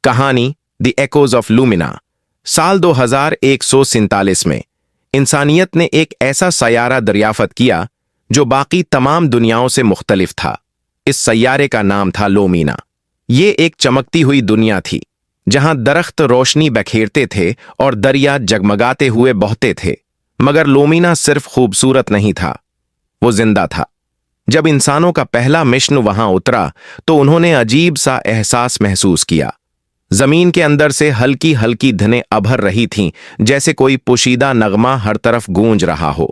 کہانی دی equals of لومینا۔ سال 2147 میں انسانیت نے ایک ایسا سیارہ دریافت کیا جو باقی تمام دنیاؤں سے مختلف تھا۔ اس سیارے کا نام تھا لومینا۔ یہ ایک چمکتی ہوئی دنیا تھی جہاں درخت روشنی بکھیرتے تھے اور دریا جگمگاتے ہوئے بہتے تھے، مگر لومینا صرف خوبصورت نہیں تھا، وہ زندہ تھا۔ جب انسانوں کا پہلا مشن وہاں اترا تو انہوں نے عجیب سا احساس محسوس کیا۔ زمین کے اندر سے ہلکی ہلکی دھنیں ابھر رہی تھیں، جیسے کوئی پوشیدہ نغمہ ہر طرف گونج رہا ہو۔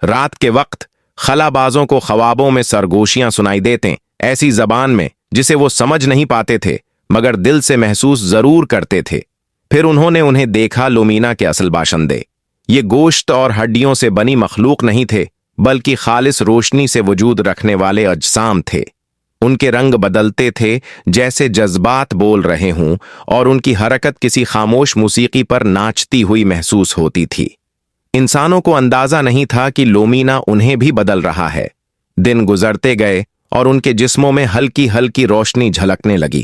رات کے وقت خلا بازوں کو خوابوں میں سرگوشیاں سنائی دیتے، ایسی زبان میں جسے وہ سمجھ نہیں پاتے تھے مگر دل سے محسوس ضرور کرتے تھے۔ پھر انہوں نے انہیں دیکھا، لومینا کے اصل باشندے۔ یہ گوشت اور ہڈیوں سے بنی مخلوق نہیں تھے، بلکہ خالص روشنی سے وجود رکھنے والے اجسام تھے۔ ان کے رنگ بدلتے تھے جیسے جذبات بول رہے ہوں، اور ان کی حرکت کسی خاموش موسیقی پر ناچتی ہوئی محسوس ہوتی تھی۔ انسانوں کو اندازہ نہیں تھا کہ لومینا انہیں بھی بدل رہا ہے۔ دن گزرتے گئے اور ان کے جسموں میں ہلکی ہلکی روشنی جھلکنے لگی۔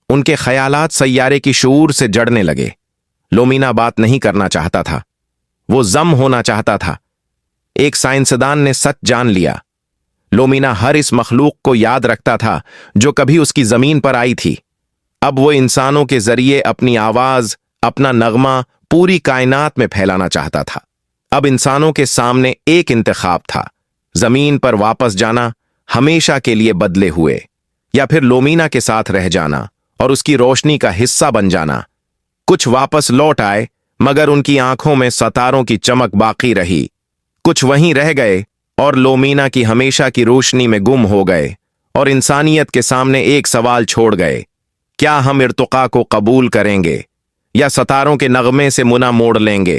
ان کے خیالات سیارے کی شعور سے جڑنے لگے۔ لومینا بات نہیں کرنا چاہتا تھا، وہ ضم ہونا چاہتا تھا۔ ایک سائنسدان نے سچ جان لیا، لومینا ہر اس مخلوق کو یاد رکھتا تھا جو کبھی اس کی زمین پر آئی تھی۔ اب وہ انسانوں کے ذریعے اپنی آواز، اپنا نغمہ پوری کائنات میں پھیلانا چاہتا تھا۔ اب انسانوں کے سامنے ایک انتخاب تھا، زمین پر واپس جانا ہمیشہ کے لیے بدلے ہوئے، یا پھر لومینا کے ساتھ رہ جانا اور اس کی روشنی کا حصہ بن جانا۔ کچھ واپس لوٹ آئے مگر ان کی آنکھوں میں ستاروں کی چمک باقی رہی، کچھ وہیں رہ گئے اور لومینا کی ہمیشہ کی روشنی میں گم ہو گئے، اور انسانیت کے سامنے ایک سوال چھوڑ گئے: کیا ہم ارتقاء کو قبول کریں گے یا ستاروں کے نغمے سے منہ موڑ لیں گے؟